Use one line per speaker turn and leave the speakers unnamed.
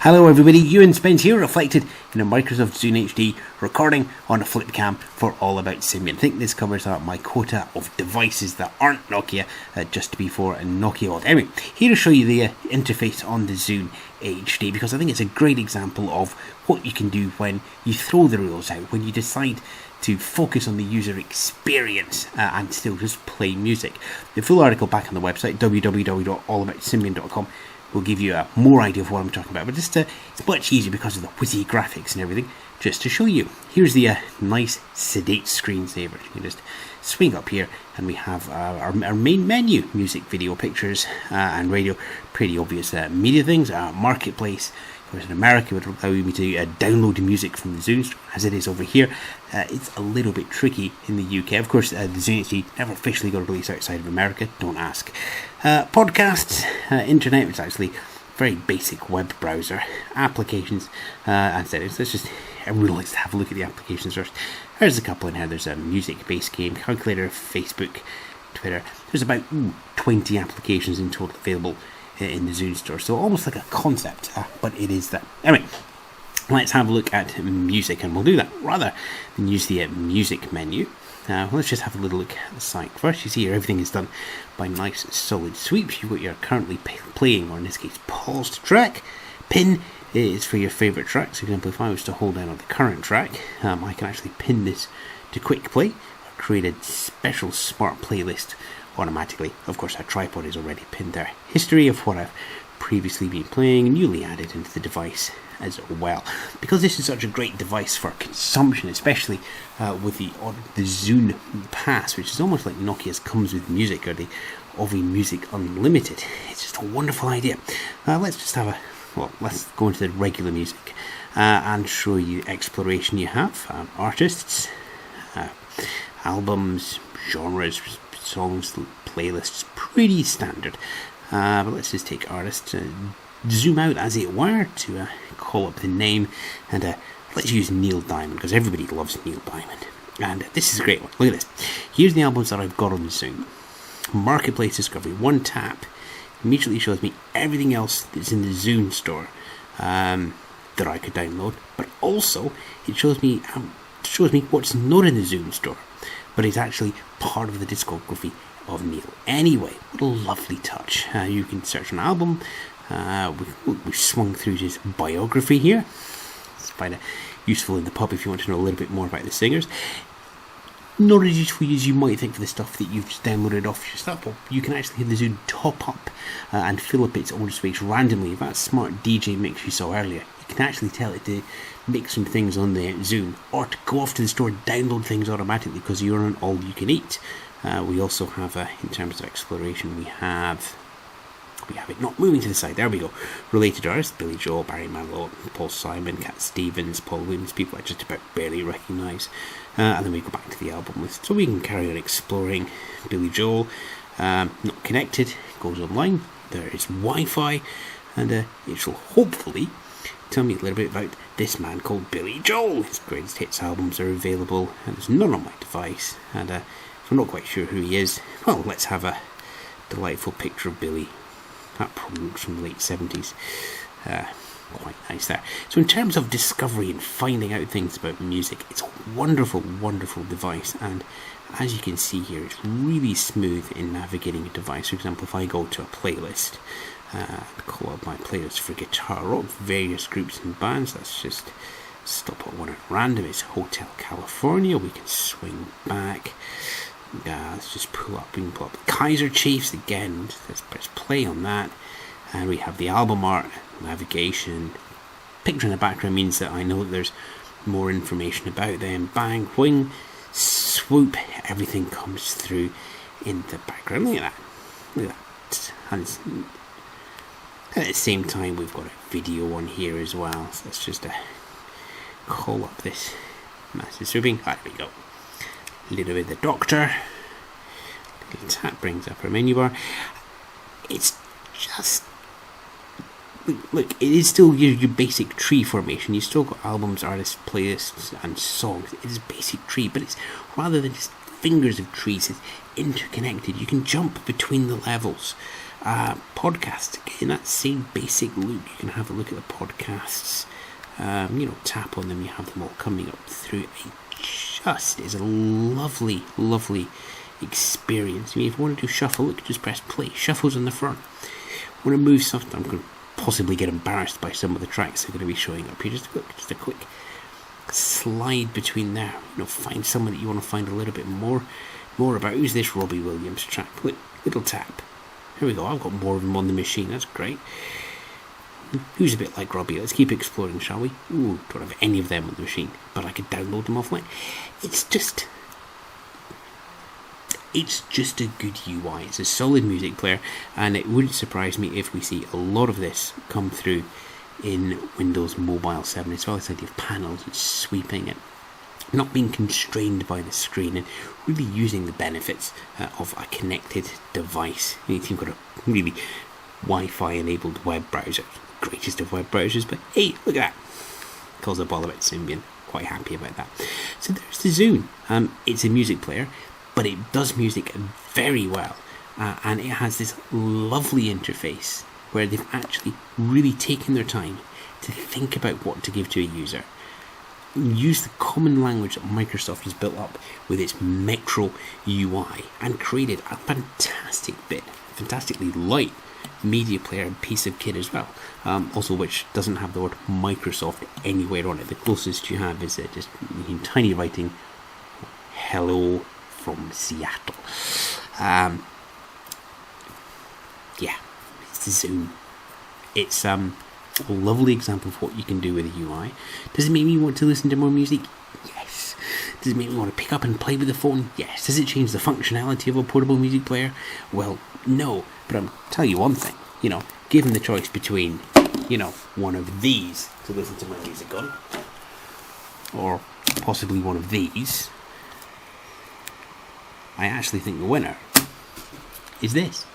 Hello everybody, Ewan Spence here, reflected in a Microsoft Zune HD, recording on a flip cam for All About Symbian. I think this covers my quota of devices that aren't Nokia, just before Nokia old. Anyway, here to show you the interface on the Zune HD, because I think it's a great example of what you can do when you throw the rules out, when you decide to focus on the user experience and still just play music. The full article back on the website, www.allaboutsymbian.com, will give you a more idea of what I'm talking about, but just it's much easier because of the whizzy graphics and everything, just to show you. Here's the nice sedate screensaver. You can just swing up here and we have our main menu: music, video, pictures, and radio. Pretty obvious media things. Marketplace, of course, in America would allow me to download music from the Zune store, as it is over here. It's a little bit tricky in the UK. Of course, the Zune HD never officially got released outside of America, don't ask. Podcasts, internet, it's actually a very basic web browser, applications, and settings. Everyone likes to have a look at the applications first. There's a couple in here. There's a music, base game, calculator, Facebook, Twitter. There's about 20 applications in total available in the Zune store, so almost like a concept, but it is that. Anyway, let's have a look at music, and we'll do that rather than use the music menu. Let's just have a little look at the site first. You see here everything is done by nice solid sweeps. You've got your currently playing, or in this case paused track. Pin is for your favourite tracks. For example, if I was to hold down on the current track, I can actually pin this to quick play, or create a special smart playlist automatically. Of course, our tripod is already pinned there. History of what I've previously been playing, newly added into the device as well. Because this is such a great device for consumption, especially with the Zune Pass, which is almost like Nokia's Comes With Music, or the Ovi Music Unlimited. It's just a wonderful idea. Let's go into the regular music and show you exploration. You have artists, albums, genres, songs, playlists, pretty standard. But let's just take artists, zoom out as it were to call up the name, and let's use Neil Diamond, because everybody loves Neil Diamond. And this is a great one. Look at this. Here's the albums that I've got on the Zune. Marketplace discovery. One tap immediately shows me everything else that's in the Zune store that I could download, but also it shows me what's not in the Zune store, but it's actually part of the discography of Neil anyway. What a lovely touch. You can search an album. We've swung through his biography here. It's quite useful in the pub if you want to know a little bit more about the singers. Not as useful as you might think for the stuff that you've just downloaded off your stuff, but you can actually have the Zune top up and fill up its own space randomly. If that smart DJ mix you saw earlier, you can actually tell it to mix some things on the Zune, or to go off to the store and download things automatically because you're on all you can eat. We also have, in terms of exploration, we have it not moving to the side. There we go. Related artists: Billy Joel, Barry Manilow, Paul Simon, Cat Stevens, Paul Williams, people I just about barely recognise. And then we go back to the album list, so we can carry on exploring. Billy Joel, not connected, goes online. There is Wi-Fi, and it shall hopefully tell me a little bit about this man called Billy Joel. His greatest hits albums are available, and there's none on my device. And if I'm not quite sure who he is, well, let's have a delightful picture of Billy. That probably looks from the late 70s. Quite nice there. So in terms of discovery and finding out things about music, it's a wonderful, wonderful device. And as you can see here, it's really smooth in navigating a device. For example, if I go to a playlist, call up my playlist for guitar rock, various groups and bands, let's just stop at one at random. It's Hotel California. We can swing back. Let's just pull up Kaiser Chiefs again. Let's press play on that, and we have the album art, navigation. Picture in the background means that I know that there's more information about them. Bang, wing, swoop, everything comes through in the background. Look at that. And at the same time, we've got a video on here as well. So let's just call up this massive swooping. There we go. A little bit of the Doctor. Little tap brings up our menu bar. It's just, look, it is still your basic tree formation. You still got albums, artists, playlists, and songs. It is basic tree, but it's rather than just fingers of trees. It's interconnected. You can jump between the levels. Podcasts, again, that same basic look. You can have a look at the podcasts, tap on them, you have them all coming up through. It just is a lovely, lovely experience. I mean, if you want to do shuffle, look, just press play. Shuffle's on the front. Want to move something, I'm going to possibly get embarrassed by some of the tracks that are going to be showing up here. Just a quick slide between there. Find someone that you want to find a little bit more about. Who's this Robbie Williams track? Little tap. Here we go. I've got more of them on the machine. That's great. Who's a bit like Robbie? Let's keep exploring, shall we? Ooh, don't have any of them on the machine, but I could download them offline. It's just a good UI. It's a solid music player, and it wouldn't surprise me if we see a lot of this come through in Windows Mobile 7 as well. This idea of panels and sweeping and not being constrained by the screen, and really using the benefits of a connected device. You've got a really Wi-Fi enabled web browser, greatest of web browsers, but hey, look at that. Calls up all about Symbian. Quite happy about that. So there's the Zune. It's a music player, but it does music very well, and it has this lovely interface where they've actually really taken their time to think about what to give to a user. Use the common language that Microsoft has built up with its Metro UI and created a fantastically light media player and piece of kit as well. Also, which doesn't have the word Microsoft anywhere on it. The closest you have is just in tiny writing, "Hello from Seattle." It's the Zune. It's a lovely example of what you can do with a UI. Does it make me want to listen to more music? Yes. Does it make me want to pick up and play with the phone? Yes. Does it change the functionality of a portable music player? Well, no. But I'll tell you one thing. Given the choice between, one of these to listen to my music on, or possibly one of these, I actually think the winner is this.